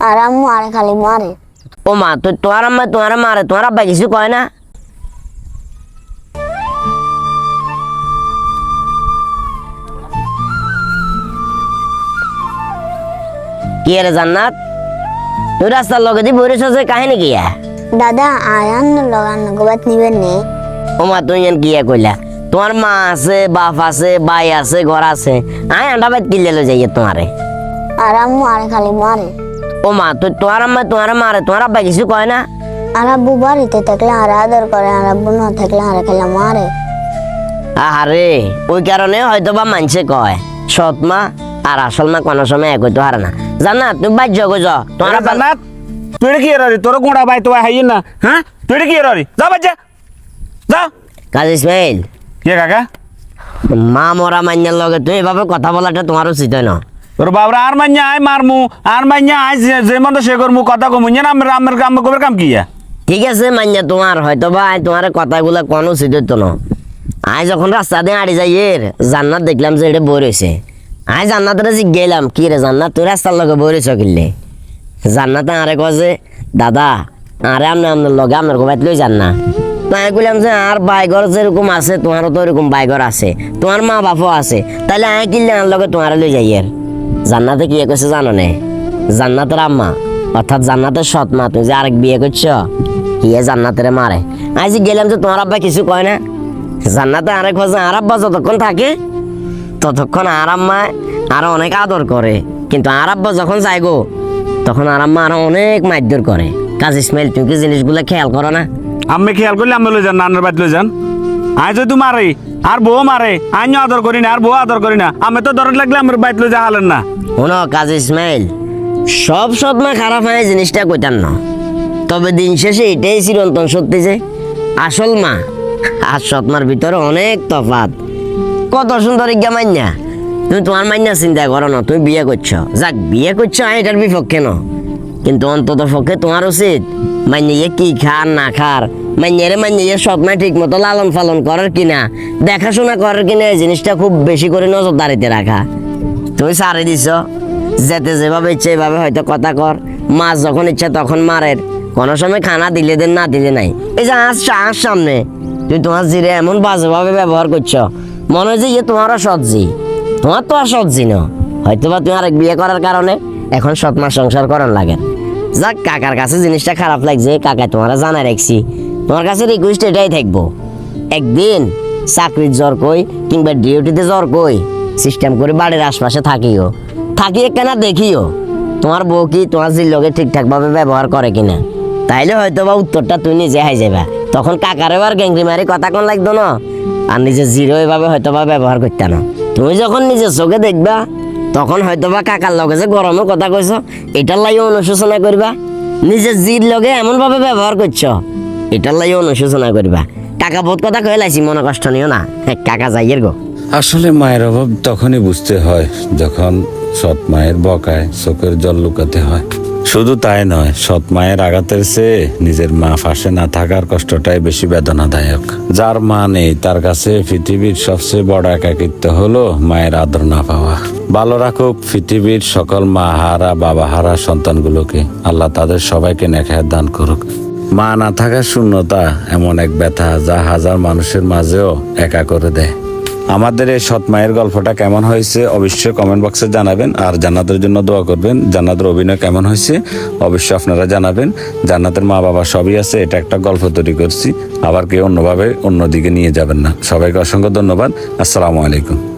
আর আম্মু আরে খালি মারে। ও মা, তো তোমার আম্মা তোমার মারে, তোমার আব্বা কিছু কয় না? কি রে জান্নাত, তুই রাস্তার লগে দিয়ে বইরেছ যে কাহিনী কিয়া? দাদা আয়ান লগান গোবাত নিবেন নে। ও মা, তুই কিয়া কইলা? তোমার মা আছে, বাপ আছে, ভাই আছে, ঘর আছে, আয় আন্ডা বাইত কিনলে লো যাইয়ে তোমারে। আর আম্মু আরে খালি মারে। ও মা, তো তোমার আম্মা তোমার মারে, তোমার আব্বা কিছু কয় না? আর আব্বু বাড়িতে থাকলে আর আদর করে, আর আব্বু না থাকলে আর খালি মারে। আরে ওই কারণে হয়তো বা মানছে কয় সৎ মা আর আসল মা কোনো সময় এক হইতে হারে না। জান্নাত তুমি বাজ্য গজ তোমার আব্বা। জান্নাত তুই কি এরারি তোর গোড়া ভাই তো হাই না, হ্যাঁ তুই কি এরারি, যা বাচ্চা যা। কাজী ইসমাইল, কে কাকা? মা মরা মান্যার লগে তুমি এভাবে কথা বলাটা তোমার উচিত হয় না। তোর বাবরা আর মাইয়া আয় মারমু, আর মাইয়া আয় যে মতো সে করমু, কথা কমু না। আমার গোবের কাম কি? ঠিক আছে মান্যা তোমার, হয়তো বা তোমার কথাগুলো কোনো উচিত হইতো না। আয় যখন রাস্তা দিয়ে আড়ি যাই এর জান্নাত দেখলাম যে এটা বই রয়েছে। আয় জান্নাতরে জিজ্ঞাইলাম কি রে জান্নাত, তুই রাস্তার লগে বই রয়েছ কিনলে? জান্নাত আরে কছে দাদা আরে আপনার লগে আপনার গোবাইত লই যান না। তাই কইলাম যে আর বাইঘর যেরকম আছে তোমারও তো এরকম বাইঘর আছে, তোমার মা বাপও আছে, তাহলে আয় কিনলে আমার লগে তোমার লই যাই এর। জান্নাতে কি কইছে জানো নে? জান্নাতের আম্মা অর্থাৎ জান্নাতের সৎ মা, তুমি যে আরেক বিয়ে করছো ইয়ে জান্নাতের মারে। আজ গেলাম যে তোমার আব্বা কিছু কয় না? জান্নাতে আরেক খোঁজে আর আব্বা যতক্ষণ থাকে ততক্ষণ আর আম্মা আরো অনেক আদর করে, কিন্তু আর আব্বা যখন যাই গো তখন আর আম্মা আরো অনেক মারধর করে। কাজী ইসমাইল তুমি কি জিনিসগুলো খেয়াল করো না? আমি খেয়াল করলে আমি লই যান, নানার বাড়ি লই যান। আয় যদি মারে আর বউ মারে, আইন আদর করি না আর বউ আদর করি না, আমি তো দরদ লাগলে আমার বাড়ি লই যা হালেন না। শোনো কাজী ইসমাইল, সব সৎ মা খারাপ হয় জিনিসটা কইতাম না, তবে দিন শেষে এটাই চিরন্তন সত্যি যে আসল মা আর সৎ মার ভিতরে অনেক তফাৎ। কত সুন্দর ইজ্ঞা মান্যা, তুমি তোমার মান্যা চিন্তা করো না, তুমি বিয়ে করছো, যাক বিয়ে করছো আমি এটার বিপক্ষে ন, কিন্তু অন্তত পক্ষে তোমার উচিত মান্যে কি খার না খার, মান্যেরে মান্যে সৎ মা ঠিক মতো লালন পালন করার কিনা, দেখাশোনা করার কিনা, এই জিনিসটা খুব বেশি করে নজরদারিতে রাখা। তুমি সারে দিছ, যেতে যেভাবে ইচ্ছে এভাবে হয়তো কথা কর, মাছ যখন ইচ্ছা তখন মারের, কোনো সময় খানা দিলে দেন না দিলে নাই। এই যে আজ সামনে তুই তোমার জিরে এমন বাজেভাবে ব্যবহার করছো, মনে হয় যে ইয়ে তোমারও সৎজি, তোমার তো আর সৎজি না, হয়তো বা তুমি আরেক বিয়ে করার কারণে এখন সৎ মাস সংসার করার লাগে। যাক কাকার কাছে জিনিসটা খারাপ লাগছে, কাকা তোমারা জানাই রাখছি, তোমার কাছে রিকোয়েস্ট এটাই থাকবো, একদিন চাকরির জ্বর কই কিংবা ডিউটিতে জ্বর কই সিস্টেম করে বাড়ির আশপাশে থাকিও, থাকিয়ে কেনা দেখিও তোমার বউ কি তোমার জির লগে ঠিকঠাক ভাবে ব্যবহার করে কিনা, তাইলে হয়তো বা উত্তরটা তুই নিজে হাই যাবা, তখন কাকারে আর গ্যাংরি মারি কথা কোন লাগতো না, আর নিজে জিরো এভাবে হয়তো বা ব্যবহার করতে না। তুমি যখন নিজের চোখে দেখবা তখন হয়তো বা কাকার লগে যে গরমে কথা কইছ এটার লাগে অনুশোচনা করবা, নিজের জির লগে এমন ভাবে ব্যবহার করছো এটার লাগে অনুশোচনা করবা। কাকা বহুত কথা কয়ে লাইছি, মনে কষ্ট নিও না, কাকা যাইয়ের গো। আসলে মায়ের অভাব তখনই বুঝতে হয় যখন সৎ মায়ের বকায় চোখের জল লুকাতে হয়। শুধু তাই নয়, সৎ মায়ের আঘাতের চেয়ে নিজের মা পাশে না থাকার কষ্টটাই বেশি বেদনাদায়ক। যার মা নেই তার কাছে পৃথিবীর সবচেয়ে বড় একাকিত্ব হলো মায়ের আদর না পাওয়া। ভালো রাখুক পৃথিবীর সকল মা হারা বাবা হারা সন্তানগুলোকে, আল্লাহ তাদের সবাইকে নেখায়াত দান করুক। মা না থাকার শূন্যতা এমন এক ব্যথা যা হাজার মানুষের মাঝেও একা করে দেয়। আমাদের এই সৎ মায়ের গল্পটা কেমন হয়েছে অবশ্যই কমেন্ট বক্সে জানাবেন, আর জান্নাতের জন্য দোয়া করবেন। জান্নাতের অভিনয় কেমন হয়েছে অবশ্যই আপনারা জানাবেন। জান্নাতের মা বাবা সবই আছে, এটা একটা গল্প তৈরি করছি, আবার কেউ অন্যভাবে অন্যদিকে নিয়ে যাবেন না। সবাইকে অসংখ্য ধন্যবাদ। আসসালামু আলাইকুম।